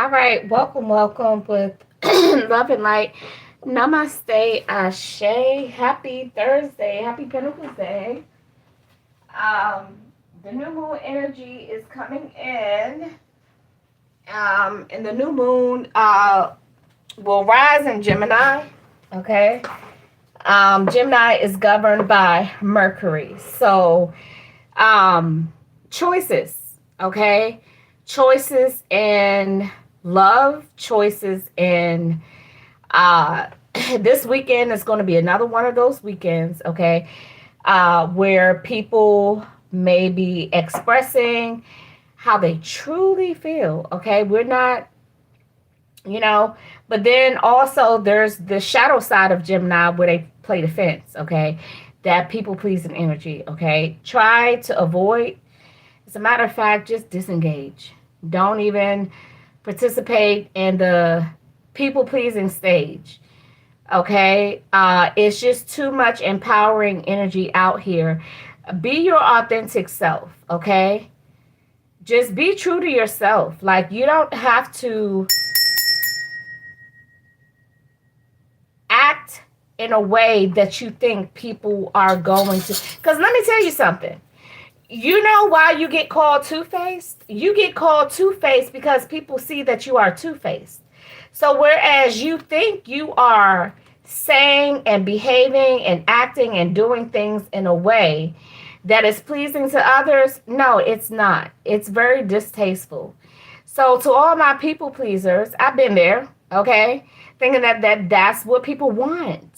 All right, welcome with love and light. Namaste, Ashe. Happy Thursday. Happy Pentacles Day. Um, the new moon energy is coming in. And the new moon will rise in Gemini. Okay. Gemini is governed by Mercury. So, um, choices. Okay. Choices in love, choices in uh this weekend is going to be another one of those weekends, okay, where people may be expressing how they truly feel. Okay, we're not, you know, but then also there's the shadow side of Gemini where they play defense. Okay, that people pleasing energy. Okay, try to avoid. As a matter of fact, just disengage. Don't even participate in the people pleasing stage. Okay, it's just too much empowering energy out here. Be your authentic self. Okay, just be true to yourself. Like, you don't have to act in a way that you think people are going to. Because let me tell you something. You know why you get called two-faced? You get called two-faced because people see that you are two-faced. So whereas you think you are saying and behaving and acting and doing things in a way that is pleasing to others, no, it's not. It's very distasteful. So to all my people pleasers, I've been there, okay? Thinking that's what people want.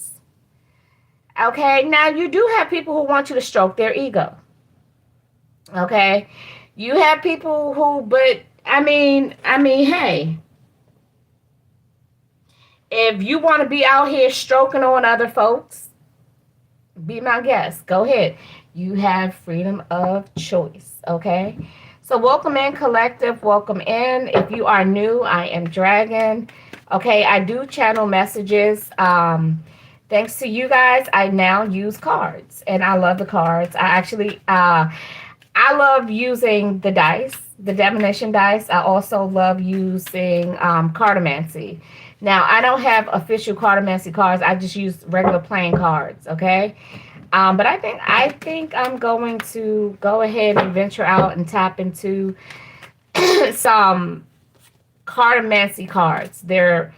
Okay? Now you do have people who want you to stroke their ego. Okay? You have people who, but I mean, hey, if you want to be out here stroking on other folks, be my guest. Go ahead. You have freedom of choice. Okay. So welcome in, collective. Welcome in. If you are new, I am Dragon. Okay. I do channel messages. Thanks to you guys, I now use cards, and I love the cards. I love using the dice, the divination dice. I also love using cartomancy. Now, I don't have official cartomancy cards. I just use regular playing cards, okay? But I think I'm going to go ahead and venture out and tap into some cartomancy cards. They're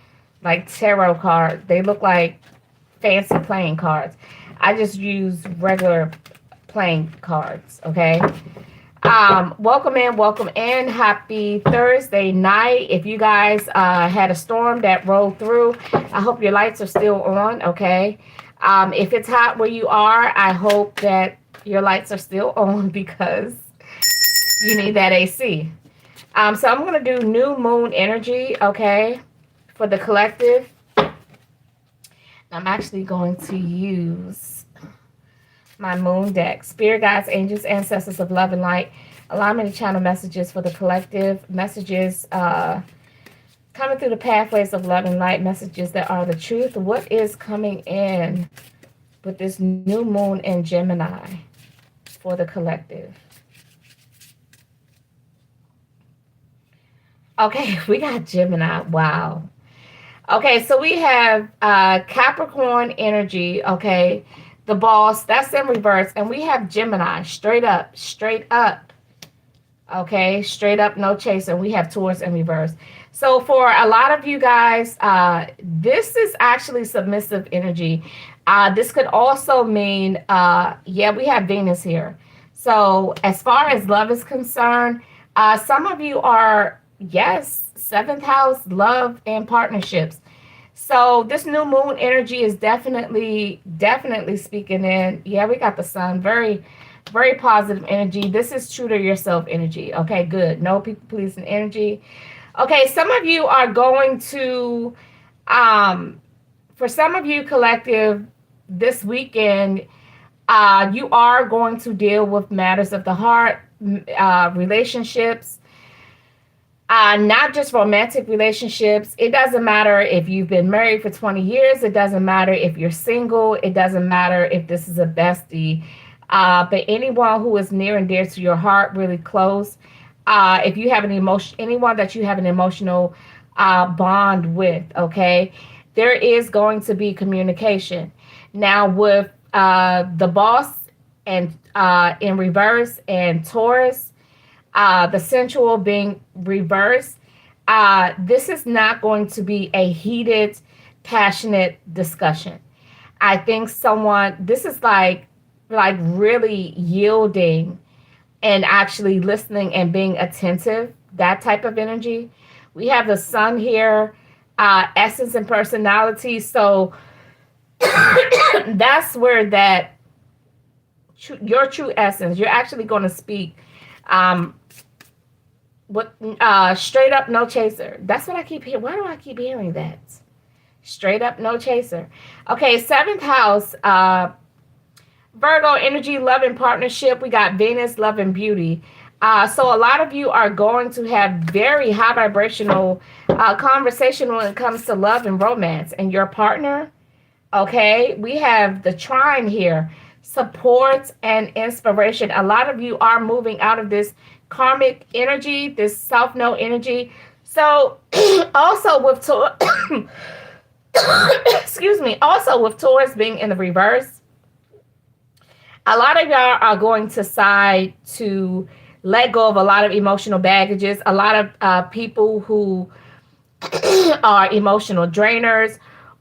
like tarot cards. They look like fancy playing cards. I just use regular playing cards, okay? Welcome in, welcome in. Happy Thursday night. If you guys had a storm that rolled through, I hope your lights are still on, okay? If it's hot where you are, I hope that your lights are still on because you need that AC. So I'm going to do new moon energy, okay, for the collective. I'm actually going to use my moon deck. Spirit guides, angels, ancestors of love and light, allow me to channel messages for the collective, messages coming through the pathways of love and light, messages that are the truth. What is coming in with this new moon in Gemini for the collective? Okay, we got Gemini. Wow. Okay, so we have Capricorn energy, okay, the boss, that's in reverse, and we have Gemini, straight up, okay, straight up, no chaser. We have Taurus in reverse. So for a lot of you guys, this is actually submissive energy. This could also mean, yeah, we have Venus here. So as far as love is concerned, some of you are, yes, seventh house, love and partnerships. So this new moon energy is definitely speaking in. Yeah, we got the sun. Very, very positive energy. This is true to yourself energy. Okay, good. No people pleasing energy. Okay, some of you are going to, for some of you collective, this weekend, you are going to deal with matters of the heart, relationships. Not just romantic relationships. It doesn't matter if you've been married for 20 years. It doesn't matter if you're single. It doesn't matter if this is a bestie. But anyone who is near and dear to your heart, really close, if you have an emotion, anyone that you have an emotional bond with, okay, there is going to be communication. Now, with the boss and in reverse and Taurus, the sensual being reversed, this is not going to be a heated, passionate discussion. I think someone, this is like really yielding and actually listening and being attentive, that type of energy. We have the sun here, essence and personality. So that's where that your true essence, you're actually going to speak um, with straight up, no chaser. That's what I keep hearing. Why do I keep hearing that? Straight up, no chaser. Okay, seventh house, Virgo energy, love and partnership. We got Venus, love and beauty. So a lot of you are going to have very high vibrational conversation when it comes to love and romance and your partner. Okay, we have the trine here, support and inspiration. A lot of you are moving out of this karmic energy, this self know energy. So also with excuse me, also with Taurus being in the reverse, a lot of y'all are going to decide to let go of a lot of emotional baggages, a lot of people who are emotional drainers,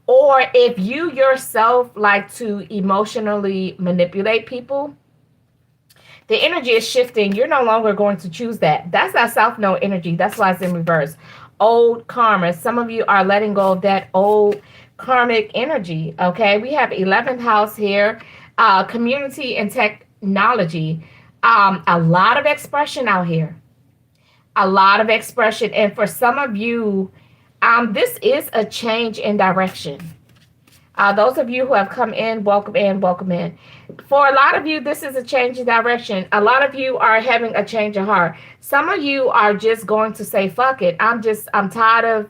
or if you yourself like to emotionally manipulate people, the energy is shifting. You're no longer going to choose that. That's that self know energy. That's why it's in reverse. Old karma. Some of you are letting go of that old karmic energy. Okay. We have 11th house here, community and technology. A lot of expression out here. A lot of expression. And for some of you, this is a change in direction. Those of you who have come in, welcome in, welcome in. For a lot of you, this is a change in direction. A lot of you are having a change of heart. Some of you are just going to say, fuck it. I'm tired of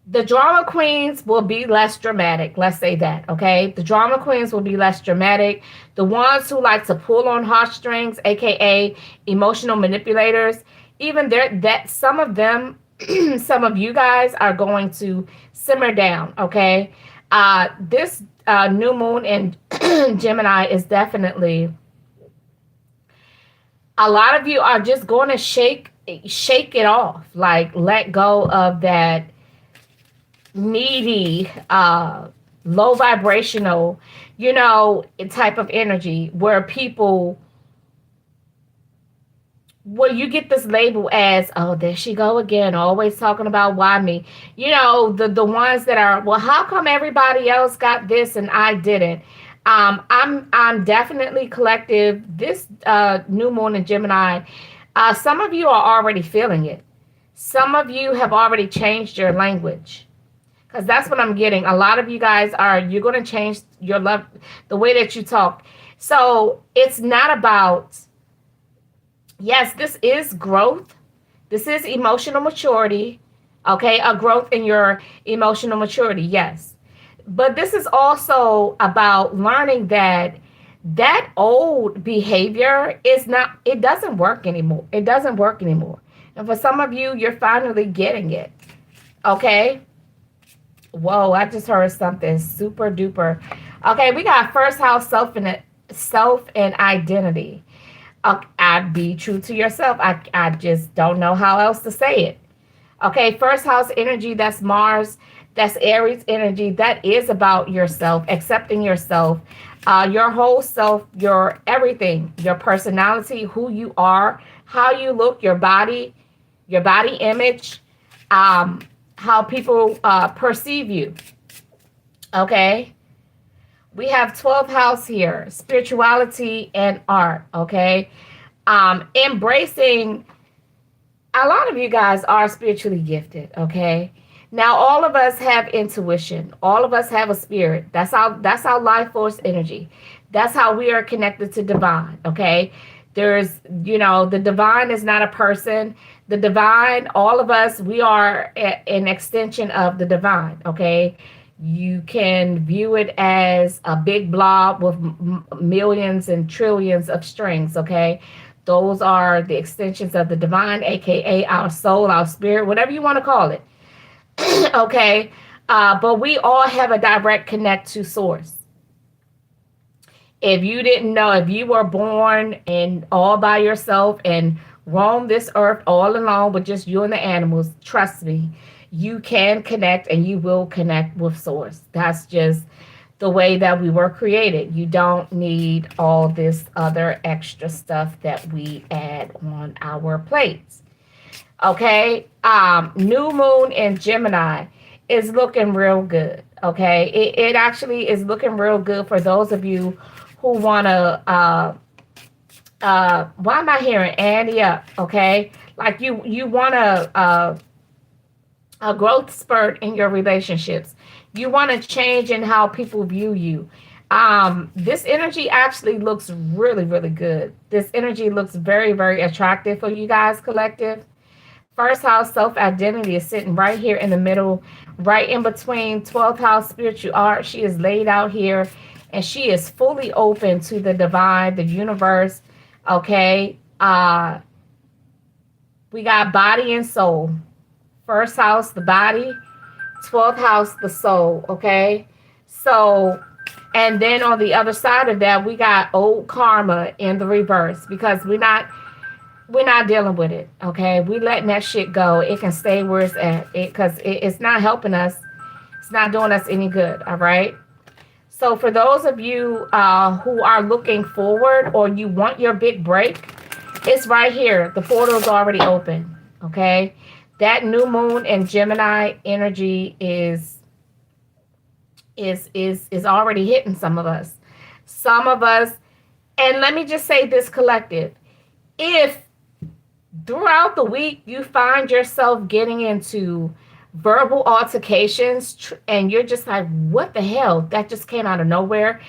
the drama queens will be less dramatic. Let's say that, okay? The drama queens will be less dramatic. The ones who like to pull on heartstrings, aka emotional manipulators, even there that some of them, some of you guys are going to simmer down, okay? This new moon in Gemini is definitely, a lot of you are just going to shake it off, like let go of that needy, low vibrational, type of energy where people, well, you get this label as, oh, there she go again, always talking about why me. The ones that are, well, how come everybody else got this and I didn't? I'm definitely collective. This new moon in Gemini, some of you are already feeling it. Some of you have already changed your language. Because that's what I'm getting. A lot of you guys you're going to change your love, the way that you talk. So it's not about, yes, this is growth. This is emotional maturity. Okay, a growth in your emotional maturity, yes. But this is also about learning that old behavior is not, it doesn't work anymore. It doesn't work anymore. And for some of you, you're finally getting it. Okay. Whoa, I just heard something super duper. Okay, we got first house self and identity. I'd be true to yourself. I just don't know how else to say it. Okay, first house energy, that's Mars, that's Aries energy. That is about yourself, accepting yourself, your whole self, your everything, your personality, who you are, how you look, your body image, how people perceive you. Okay. We have 12th house here, spirituality and art. Okay. Embracing, a lot of you guys are spiritually gifted. Okay. Now, all of us have intuition. All of us have a spirit. That's our life force energy. That's how we are connected to divine. Okay. There's, the divine is not a person. The divine, all of us, we are an extension of the divine. Okay. You can view it as a big blob with millions and trillions of strings. Okay. Those are the extensions of the divine, aka our soul, our spirit, whatever you want to call it. Okay. But we all have a direct connect to source. If you didn't know, if you were born and all by yourself and roam this earth all alone with just you and the animals, trust me, you can connect and you will connect with source. That's just the way that we were created. You don't need all this other extra stuff that we add on our plates. Okay. New moon in Gemini is looking real good. Okay. It actually is looking real good for those of you who want to, why am I hearing Andy up? Okay. Like you want a growth spurt in your relationships. You want to change in how people view you. This energy actually looks really, really good. This energy looks very, very attractive for you guys, collective. First house self identity is sitting right here in the middle, right in between 12th house spiritual art. She is laid out here and she is fully open to the divine, the universe. Okay. We got body and soul. First house, the body. 12th house, the soul. Okay. So, and then on the other side of that, we got old karma in the reverse because we're not dealing with it. Okay, we letting that shit go. It can stay where it's at, because it's not helping us. It's not doing us any good. All right. So for those of you who are looking forward or you want your big break, it's right here. The portal is already open. Okay, that new moon and Gemini energy is already hitting some of us. Some of us, and let me just say this, collective. If throughout the week you find yourself getting into verbal altercations and you're just like, what the hell, that just came out of nowhere,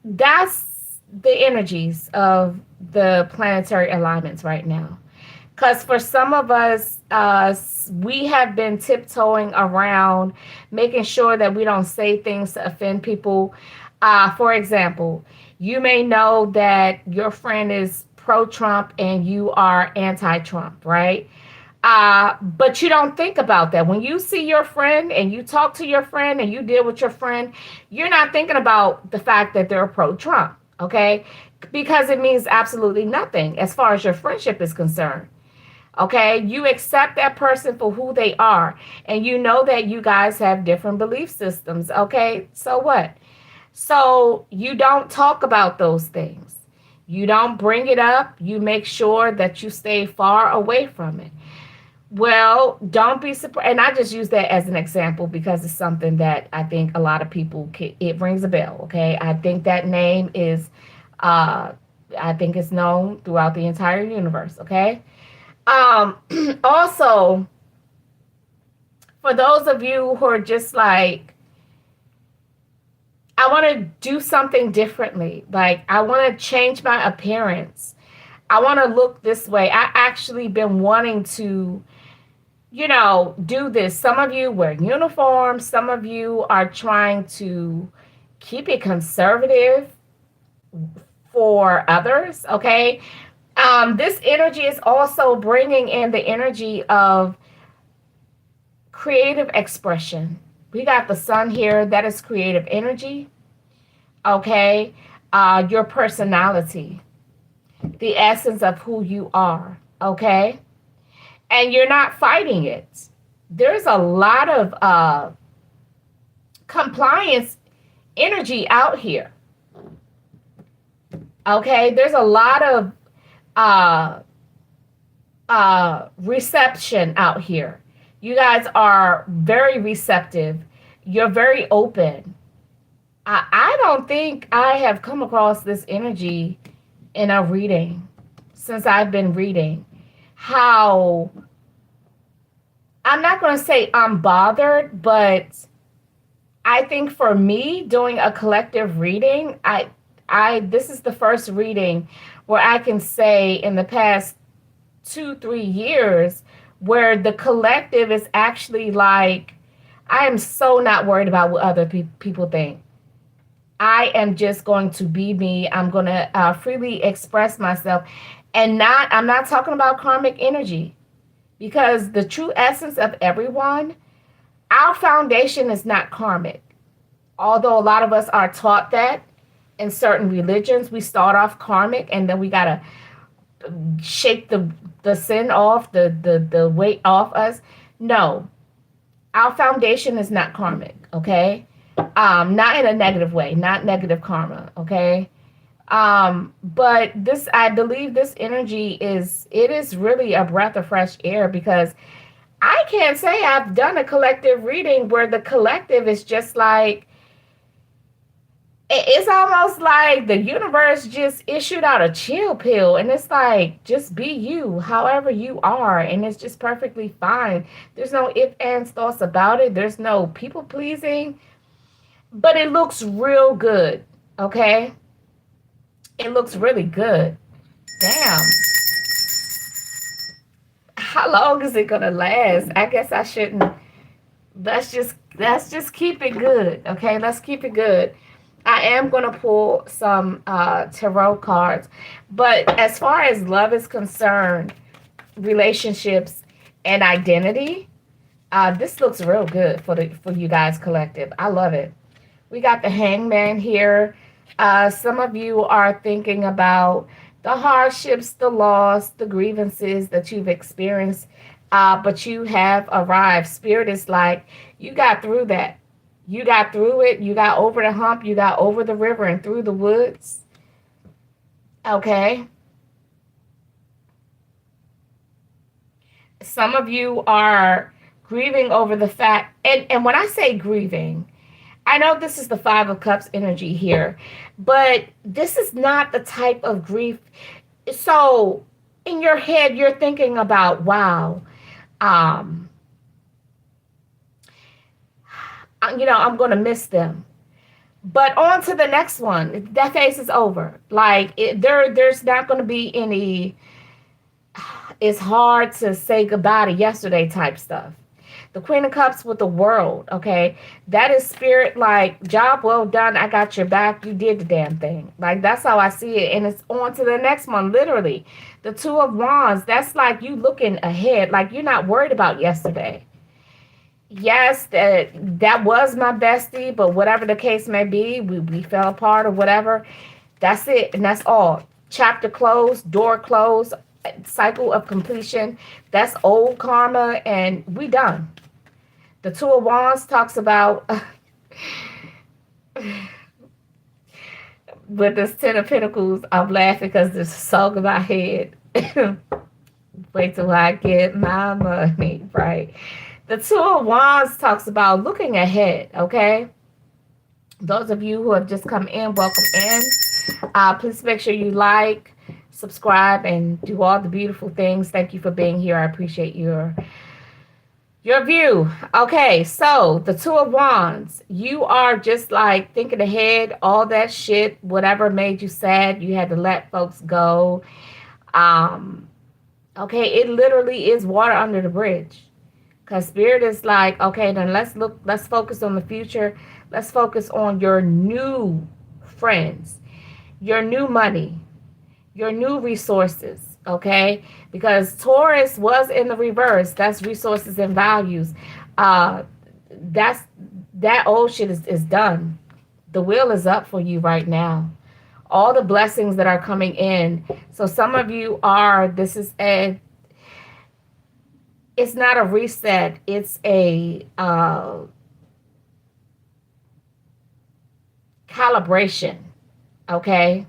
that's the energies of the planetary alignments right now. Because for some of us, we have been tiptoeing around making sure that we don't say things to offend people. For example, you may know that your friend is pro-Trump and you are anti-Trump, right? But you don't think about that. When you see your friend and you talk to your friend and you deal with your friend, you're not thinking about the fact that they're pro-Trump, okay? Because it means absolutely nothing as far as your friendship is concerned. Okay, you accept that person for who they are, and you know that you guys have different belief systems. Okay, so what? So you don't talk about those things. You don't bring it up. You make sure that you stay far away from it. Well, don't be surprised. And I just use that as an example because it's something that I think a lot of people, it rings a bell. Okay, I think that name is, I think it's known throughout the entire universe. Okay. Um, Also, for those of you who are just like, I want to do something differently. Like, I want to change my appearance. I want to look this way. I actually been wanting to, do this. Some of you wear uniforms. Some of you are trying to keep it conservative for others. Okay. This energy is also bringing in the energy of creative expression. We got the sun here. That is creative energy. Okay. Your personality, the essence of who you are. Okay. And you're not fighting it. There's a lot of compliance energy out here. Okay. There's a lot of reception out here. You guys are very receptive. You're very open. I don't think I have come across this energy in a reading since I've been reading. How, I'm not going to say I'm bothered, but I think for me doing a collective reading, this is the first reading where I can say in the past 2-3 years where the collective is actually like, I am so not worried about what other people think. I am just going to be me. I'm going to freely express myself. And I'm not talking about karmic energy, because the true essence of everyone, our foundation is not karmic. Although a lot of us are taught that in certain religions, we start off karmic and then we got to shake the sin off, the weight off us. No, our foundation is not karmic, okay? Not in a negative way, not negative karma, okay? But this, I believe this energy is really a breath of fresh air, because I can't say I've done a collective reading where the collective is just like, it's almost like the universe just issued out a chill pill, and it's like, just be you however you are, and it's just perfectly fine. There's no ifs ands thoughts about it. There's no people pleasing, but it looks real good. Okay, it looks really good. Damn, how long is it gonna last? I guess I shouldn't. Let's just keep it good. Okay, let's keep it good. I am going to pull some tarot cards. But as far as love is concerned, relationships, and identity, this looks real good for you guys collective. I love it. We got the Hangman here. Some of you are thinking about the hardships, the loss, the grievances that you've experienced, but you have arrived. Spirit is like, you got through that. You got through it. You got over the hump. You got over the river and through the woods. Okay. Some of you are grieving over the fact, and when I say grieving, I know this is the Five of Cups energy here, but this is not the type of grief. So in your head, you're thinking about, wow, um, I'm going to miss them. But on to the next one. That phase is over. Like there's not going to be any. It's hard to say goodbye to yesterday type stuff. The Queen of Cups with the World. Okay, that is spirit. Like, job well done. I got your back. You did the damn thing. Like, that's how I see it. And it's on to the next one. Literally, the Two of Wands. That's like you looking ahead. Like, you're not worried about yesterday. Yes, that was my bestie, but whatever the case may be, we fell apart or whatever. That's it, and that's all. Chapter closed, door closed, cycle of completion. That's old karma, and we done. The Two of Wands talks about with this Ten of Pentacles. I'm laughing because there's a song in my head. Wait till I get my money, right? The Two of Wands talks about looking ahead, okay? Those of you who have just come in, welcome in. Please make sure you like, subscribe, and do all the beautiful things. Thank you for being here. I appreciate your view. Okay, so the Two of Wands. You are just like thinking ahead, all that shit, whatever made you sad, you had to let folks go. Okay, it literally is water under the bridge. Because spirit is like, okay, then let's focus on the future. Let's focus on your new friends, your new money, your new resources, okay? Because Taurus was in the reverse. That's resources and values. That's that old shit is done. The wheel is up for you right now. All the blessings that are coming in. So some of you are, it's not a reset. It's a calibration. Okay.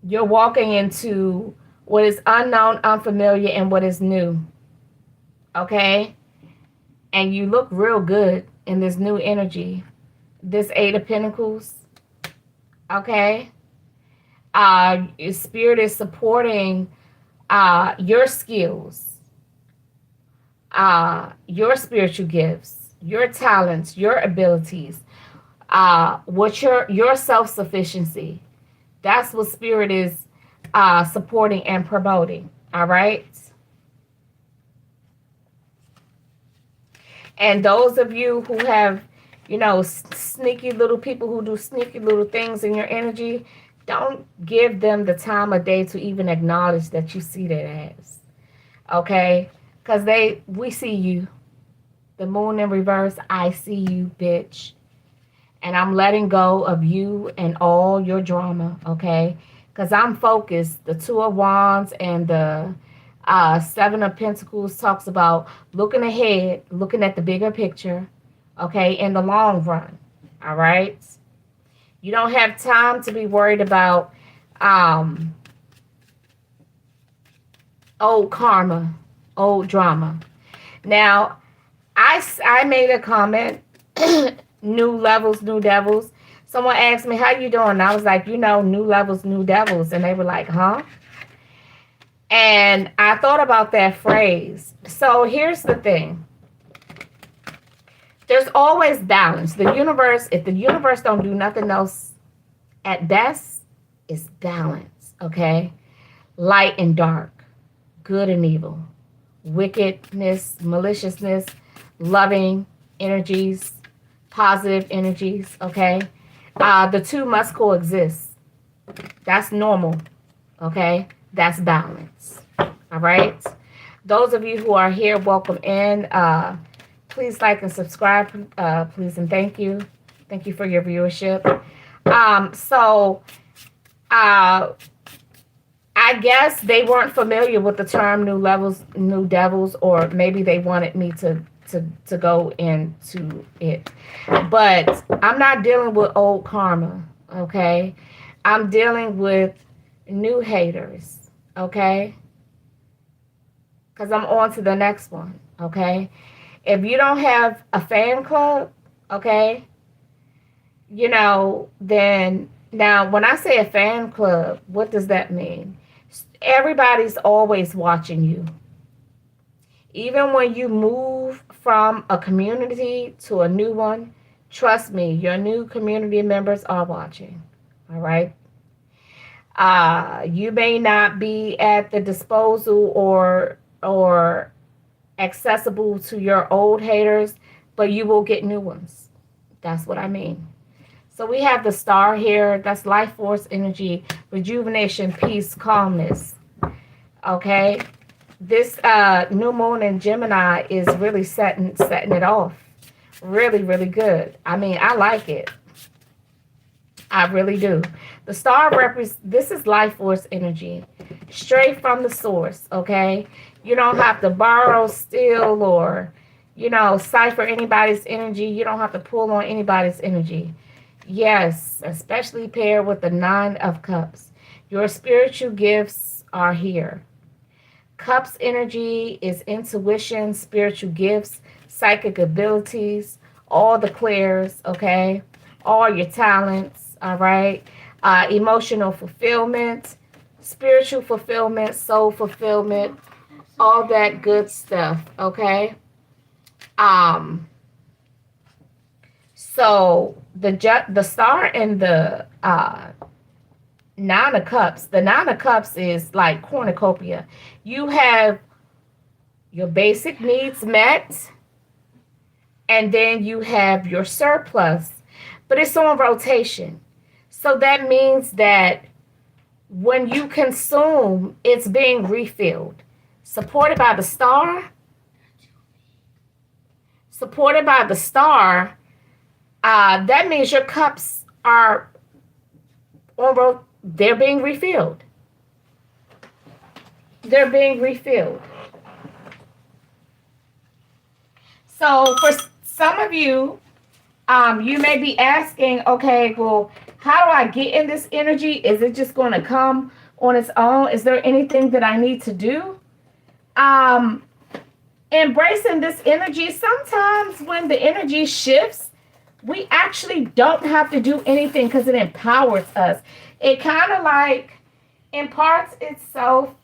You're walking into what is unknown, unfamiliar, and what is new. Okay. And you look real good in this new energy. This Eight of Pentacles. Okay. Your spirit is supporting your skills, your spiritual gifts, your talents, your abilities, what your self-sufficiency. That's what spirit is supporting and promoting. All right. And those of you who have, sneaky little people who do sneaky little things in your energy, don't give them the time of day to even acknowledge that you see their ass. Okay? Because we see you. The moon in reverse, I see you, bitch. And I'm letting go of you and all your drama, okay? Because I'm focused. The Two of Wands and the Seven of Pentacles talks about looking ahead, looking at the bigger picture, okay, in the long run, all right? You don't have time to be worried about um, old karma, old drama. Now, I made a comment, new levels, new devils. Someone asked me, how you doing? And I was like, new levels, new devils. And they were like, huh? And I thought about that phrase. So here's the thing. There's always balance. The universe, if the universe don't do nothing else at best, it's balance, okay? Light and dark, good and evil, wickedness, maliciousness, loving energies, positive energies, okay? The two must coexist. That's normal, okay? That's balance, all right? Those of you who are here, welcome in. Please like and subscribe, please and thank you. Thank you for your viewership. I guess they weren't familiar with the term new levels, new devils, or maybe they wanted me to go into it. But I'm not dealing with old karma, okay? I'm dealing with new haters, okay? Because I'm on to the next one, okay? If you don't have a fan club, okay, then now when I say a fan club, what does that mean? Everybody's always watching you. Even when you move from a community to a new one, trust me, your new community members are watching. All right. You may not be at the disposal or accessible to your old haters, but you will get new ones. That's what I mean. So we have the star here. That's life force energy, rejuvenation, peace, calmness. Okay. This new moon in Gemini is really setting it off. Really, really good. I mean, I like it. I really do. The star represents, this is life force energy, straight from the source, okay? You don't have to borrow, steal, or, cipher anybody's energy. You don't have to pull on anybody's energy. Yes, especially paired with the Nine of Cups. Your spiritual gifts are here. Cups energy is intuition, spiritual gifts, psychic abilities, all the clairs, okay? All your talents, all right? Emotional fulfillment, spiritual fulfillment, soul fulfillment, all that good stuff, okay? So the star and the Nine of Cups. The Nine of Cups is like cornucopia. You have your basic needs met, and then you have your surplus, but it's on rotation. So that means that when you consume, it's being refilled. Supported by the star, that means your cups are they're being refilled. They're being refilled. So for some of you, you may be asking, okay, well, how do I get in this energy? Is it just going to come on its own? Is there anything that I need to do? Embracing this energy, sometimes when the energy shifts, we actually don't have to do anything because it empowers us. It kind of like imparts itself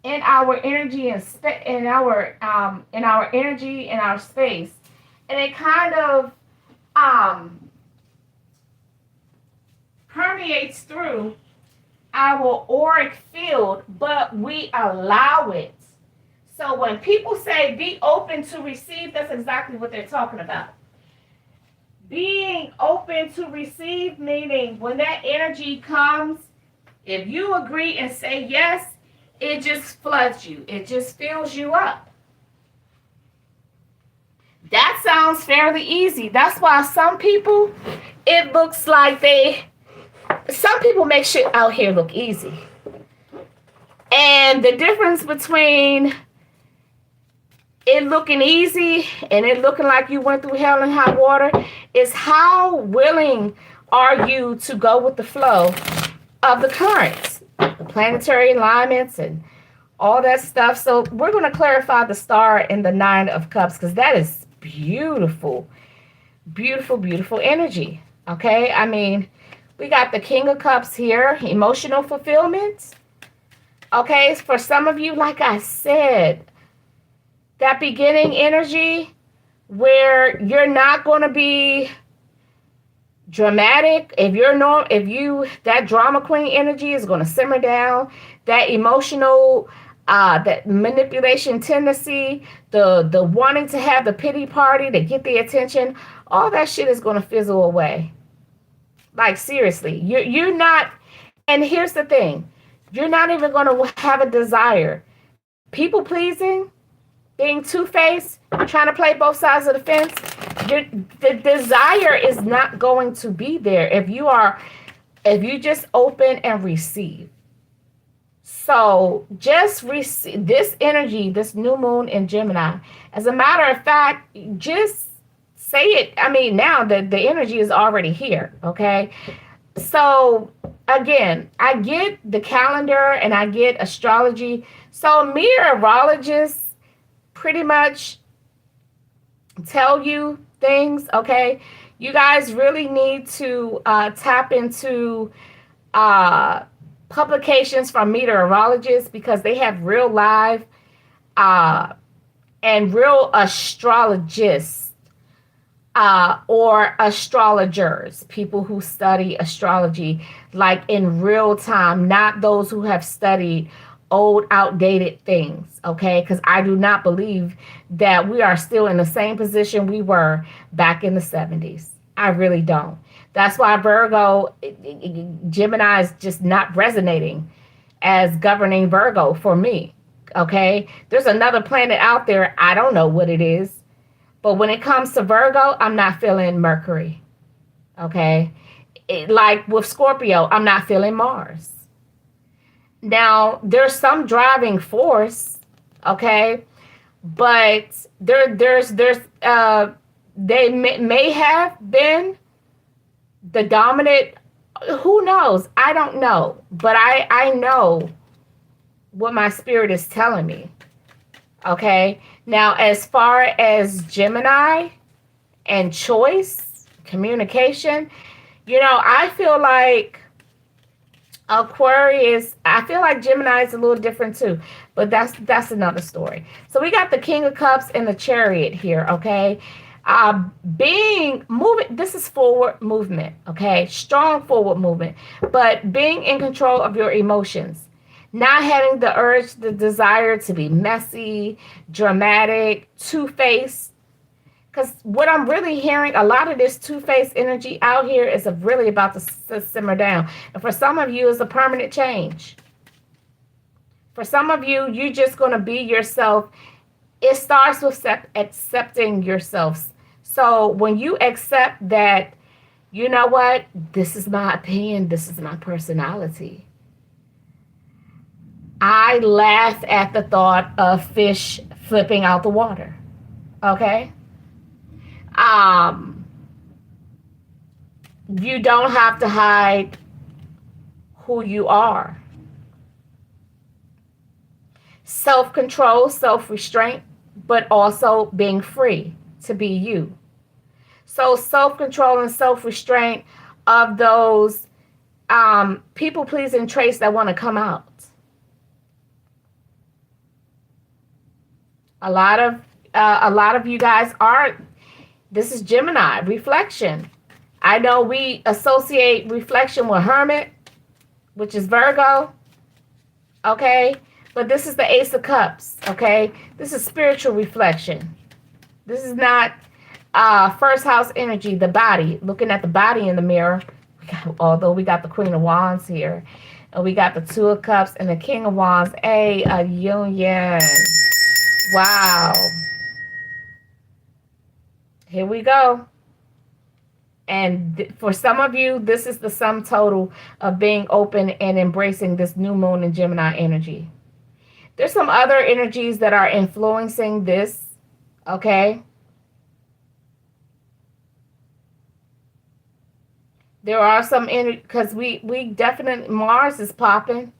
in our energy and in our energy in our space, and it kind of permeates through our auric field, but we allow it. So when people say be open to receive, that's exactly what they're talking about. Being open to receive, meaning when that energy comes, if you agree and say yes, it just floods you. It just fills you up. That sounds fairly easy. That's why some people, it looks like some people make shit out here look easy. And the difference between it looking easy and it looking like you went through hell and high water is how willing are you to go with the flow of the currents, the planetary alignments and all that stuff. So we're going to clarify the star in the Nine of Cups because that is beautiful, beautiful, beautiful energy. Okay, I mean, we got the King of Cups here, emotional fulfillment. Okay, for some of you, like I said, that beginning energy where you're not going to be dramatic. That drama queen energy is going to simmer down. That emotional, that manipulation tendency, the wanting to have the pity party to get the attention, all that shit is going to fizzle away. Like seriously, you're not. And here's the thing, you're not even going to have a desire. People pleasing, being two-faced, trying to play both sides of the fence, the desire is not going to be there if you just open and receive. So just receive this energy, this new moon in Gemini. As a matter of fact, just say it. I mean, now the energy is already here, okay? So again, I get the calendar and I get astrology. So meteorologists pretty much tell you things, okay? You guys really need to tap into publications from meteorologists because they have real live and real astrologists or astrologers, people who study astrology like in real time, not those who have studied old, outdated things, okay? Because I do not believe that we are still in the same position we were back in the 70s. I really don't. That's why Virgo, Gemini is just not resonating as governing Virgo for me, okay? There's another planet out there. I don't know what it is. But when it comes to Virgo, I'm not feeling Mercury, okay? Like with Scorpio, I'm not feeling Mars. Now, there's some driving force, okay? But they may have been the dominant, who knows? I don't know. But I know what my spirit is telling me, okay? Now, as far as Gemini and choice, communication, I feel like Aquarius, I feel like Gemini is a little different too, but that's another story. So we got the King of Cups and the Chariot here, okay? This is forward movement, okay? Strong forward movement, but being in control of your emotions, not having the urge, the desire to be messy, dramatic, two-faced. Because what I'm really hearing, a lot of this two-faced energy out here is really about to simmer down. And for some of you, it's a permanent change. For some of you, you're just going to be yourself. It starts with accepting yourself. So when you accept that, you know what? This is my opinion. This is my personality. I laugh at the thought of fish flipping out the water. Okay? You don't have to hide who you are. Self-control, self-restraint, but also being free to be you. So self-control and self-restraint of those people-pleasing traits that want to come out. A lot of you guys are. This is Gemini, reflection. I know we associate reflection with Hermit, which is Virgo. Okay? But this is the Ace of Cups, okay? This is spiritual reflection. This is not first house energy, the body, looking at the body in the mirror. Although we got the Queen of Wands here, and we got the Two of Cups and the King of Wands, a union. Wow. Here we go. And for some of you, this is the sum total of being open and embracing this new moon in Gemini energy. There's some other energies that are influencing this, okay? There are some energy, because we definitely, Mars is popping.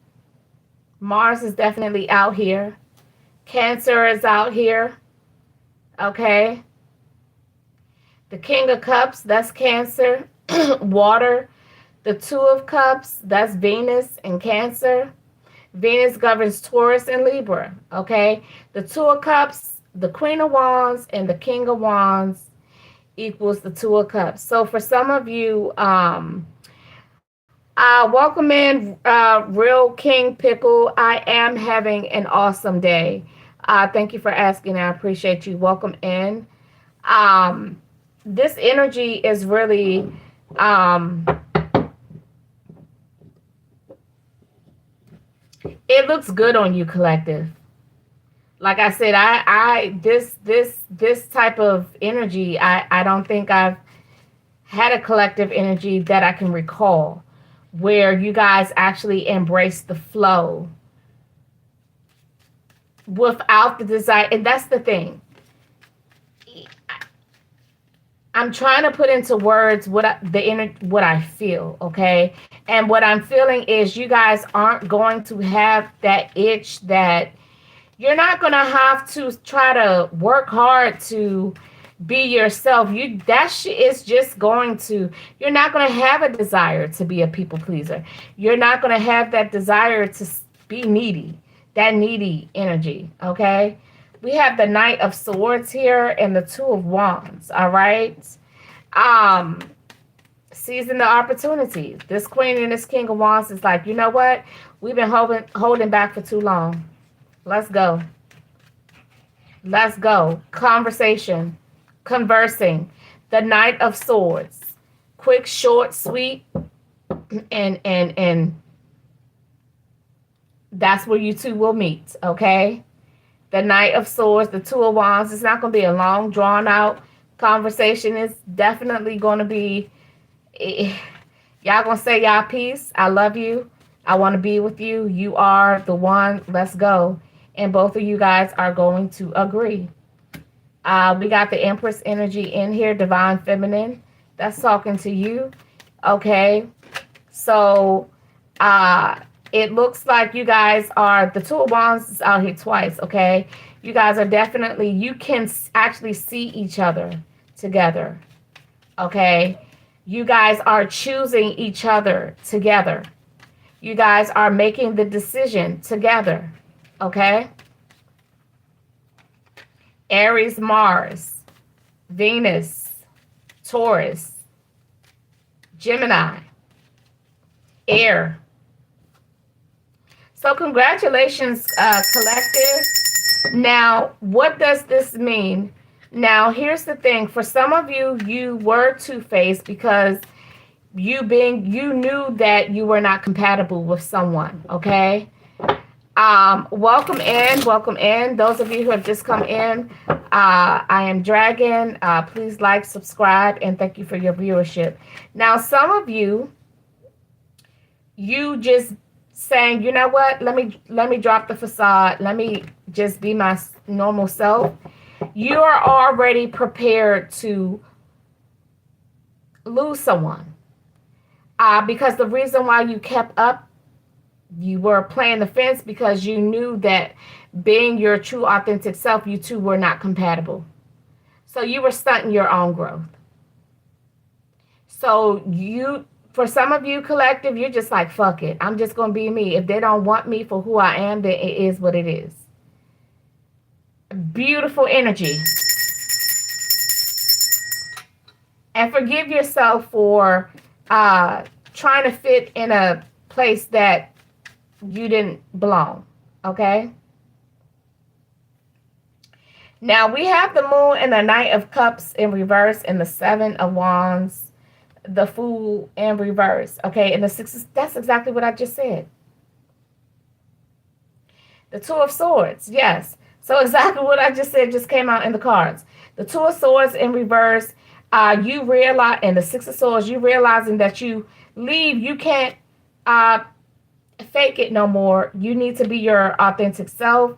Mars is definitely out here. Cancer is out here, okay? The King of Cups, that's Cancer. Water. The Two of Cups, that's Venus and Cancer. Venus governs Taurus and Libra, okay? The Two of Cups, the Queen of Wands, and the King of Wands equals the Two of Cups. So for some of you, welcome in, Real King Pickle. I am having an awesome day. Thank you for asking. I appreciate you. Welcome in. This energy is really, it looks good on you, collective. Like I said, this type of energy, I don't think I've had a collective energy that I can recall where you guys actually embrace the flow without the desire. And that's the thing. I'm trying to put into words what I feel, okay? And what I'm feeling is you guys aren't going to have that itch, that you're not going to have to try to work hard to be yourself. That shit is just going to, you're not going to have a desire to be a people pleaser. You're not going to have that desire to be needy, that needy energy, okay? We have the Knight of Swords here and the Two of Wands, all right? Seizing the opportunity. This Queen and this King of Wands is like, you know what? We've been holding back for too long. Let's go. Let's go. Conversation. Conversing. The Knight of Swords. Quick, short, sweet. And that's where you two will meet, okay? The Knight of Swords, the Two of Wands. It's not going to be a long, drawn-out conversation. It's definitely going to be, y'all going to say y'all piece. I love you. I want to be with you. You are the one. Let's go. And both of you guys are going to agree. We got the Empress energy in here, Divine Feminine. That's talking to you. Okay. So, it looks like you guys are, the Two of Wands is out here twice, okay? You guys are definitely, you can actually see each other together, okay? You guys are choosing each other together. You guys are making the decision together, okay? Aries, Mars, Venus, Taurus, Gemini, Air. So congratulations, collective. Now, what does this mean? Now, here's the thing. For some of you, you were two-faced because you knew that you were not compatible with someone, okay? Welcome in, welcome in. Those of you who have just come in, I am Dragon. Please like, subscribe, and thank you for your viewership. Now, some of you just saying, you know what, let me drop the facade, let me just be my normal self. You are already prepared to lose someone, because the reason why you kept up, you were playing the fence because you knew that being your true authentic self, you two were not compatible. So you were stunting your own growth. So for some of you, collective, you're just like, fuck it. I'm just going to be me. If they don't want me for who I am, then it is what it is. Beautiful energy. And forgive yourself for trying to fit in a place that you didn't belong. Okay. Now we have the moon and the Knight of Cups in reverse and the Seven of Wands, the Fool in reverse. Okay. And the six, that's exactly what I just said. The Two of Swords. Yes. So exactly what I just said just came out in the cards. The Two of Swords in reverse. You realize, and the Six of Swords, you realizing that you leave, you can't uh, fake it no more. You need to be your authentic self.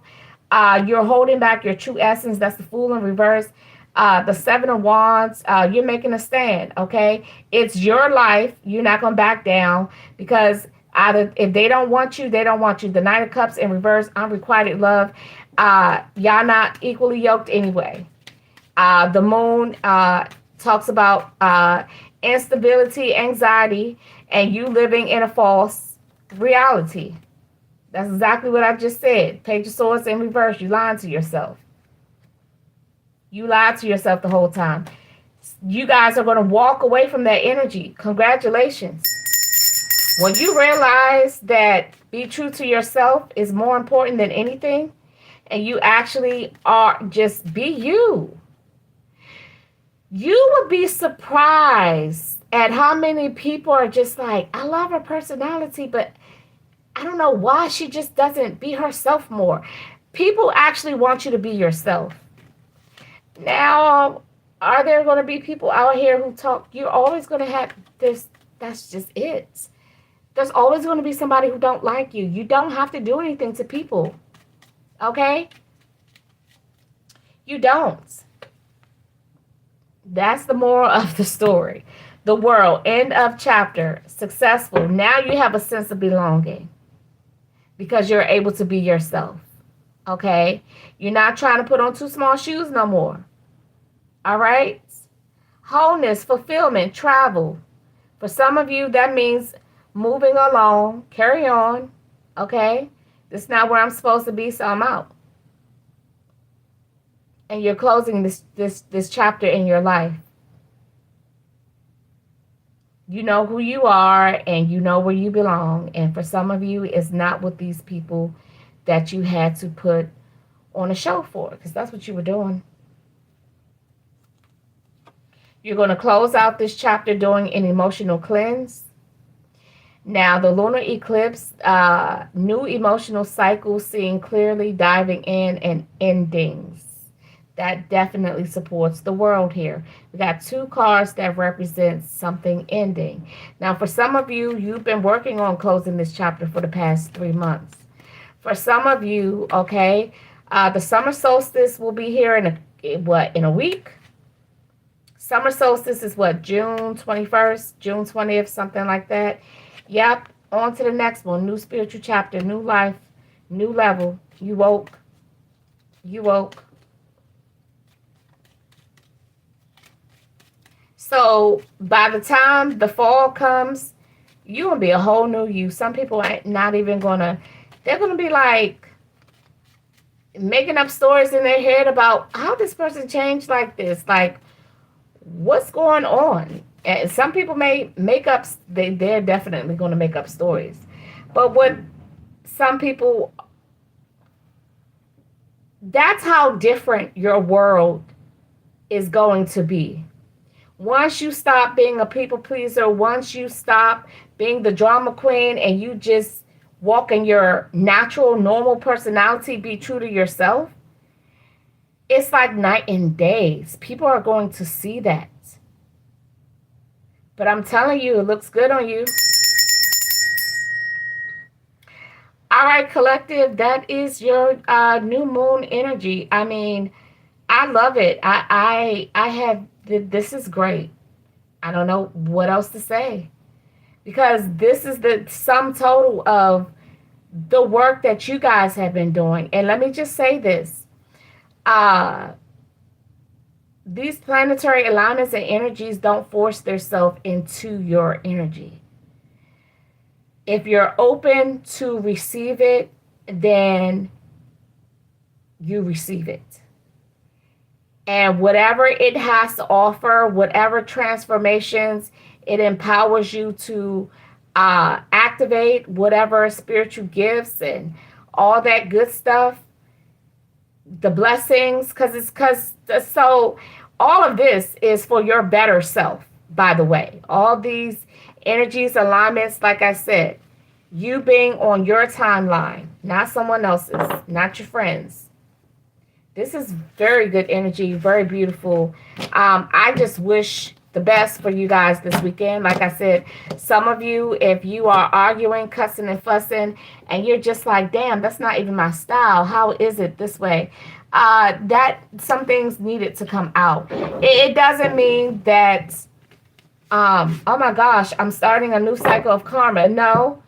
You're holding back your true essence. That's the Fool in reverse. The Seven of Wands, you're making a stand, okay? It's your life. You're not going to back down because either if they don't want you, they don't want you. The Knight of Cups in reverse, unrequited love. Y'all not equally yoked anyway. The Moon talks about instability, anxiety, and you living in a false reality. That's exactly what I just said. Page of Swords in reverse. You lying to yourself. You lied to yourself the whole time. You guys are going to walk away from that energy. Congratulations. When you realize that be true to yourself is more important than anything, and you actually are just be you, you would be surprised at how many people are just like, I love her personality, but I don't know why she just doesn't be herself more. People actually want you to be yourself. Now, are there going to be people out here who talk? You're always going to have this. That's just it. There's always going to be somebody who don't like you. You don't have to do anything to people. Okay? You don't. That's the moral of the story. The World, end of chapter. Successful. Now you have a sense of belonging because you're able to be yourself. Okay? You're not trying to put on too small shoes no more. All right? Wholeness, fulfillment, travel. For some of you, that means moving along. Carry on. Okay? This is not where I'm supposed to be, so I'm out. And you're closing this chapter in your life. You know who you are and you know where you belong. And for some of you, it's not with these people that you had to put on a show for, because that's what you were doing. You're going to close out this chapter doing an emotional cleanse. Now, the lunar eclipse, new emotional cycle, seeing clearly, diving in, and endings. That definitely supports the World here. We got two cards that represent something ending. Now, for some of you, you've been working on closing this chapter for the past 3 months. For some of you, okay, the summer solstice will be here in a week? Summer solstice is what, June 21st, June 20th, something like that. Yep, on to the next one. New spiritual chapter, new life, new level. You woke. You woke. So by the time the fall comes, you're going to be a whole new you. Some people are not even going to, they're going to be like making up stories in their head about how this person changed like this. Like, what's going on? And some people may make up, they're definitely going to make up stories. But what some people, that's how different your world is going to be. Once you stop being a people pleaser, once you stop being the drama queen and you just walk in your natural, normal personality, be true to yourself, it's like night and day. People are going to see that. But I'm telling you, it looks good on you. All right, collective, that is your new moon energy. I mean, I love it. I have, this is great. I don't know what else to say, because this is the sum total of the work that you guys have been doing. And let me just say this. These planetary alignments and energies don't force themselves into your energy. If you're open to receive it, then you receive it. And whatever it has to offer, whatever transformations it empowers you to activate, whatever spiritual gifts and all that good stuff, the blessings, so all of this is for your better self, by the way. All these energies, alignments, like I said, you being on your timeline, not someone else's, not your friends. This is very good energy, very beautiful. I just wish the best for you guys this weekend. Like I said, some of you, if you are arguing, cussing, and fussing, and you're just like, damn, that's not even my style. How is it this way? That some things needed to come out. It doesn't mean that, oh my gosh, I'm starting a new cycle of karma. No,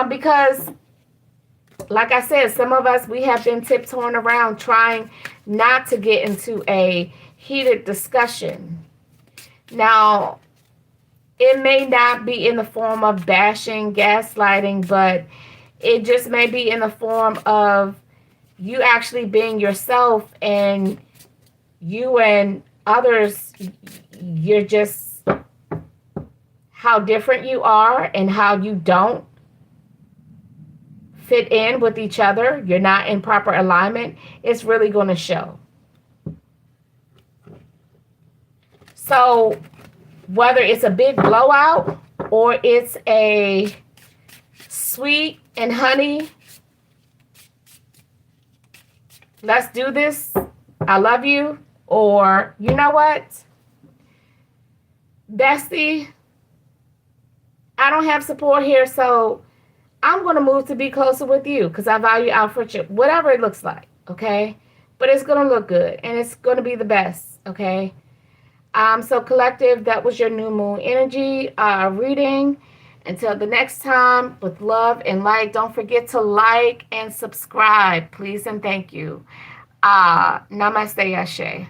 because like I said, some of us, we have been tiptoeing around trying not to get into a heated discussion. Now, it may not be in the form of bashing, gaslighting, but it just may be in the form of you actually being yourself, and you and others, you're just how different you are and how you don't fit in with each other. You're not in proper alignment. It's really going to show. So whether it's a big blowout or it's a sweet and honey, let's do this, I love you, or you know what, bestie, I don't have support here, so I'm going to move to be closer with you because I value our friendship, whatever it looks like, okay? But it's going to look good, and it's going to be the best, okay? So collective, that was your new moon energy reading. Until the next time, with love and light, don't forget to like and subscribe, please and thank you. Namaste, Ashe.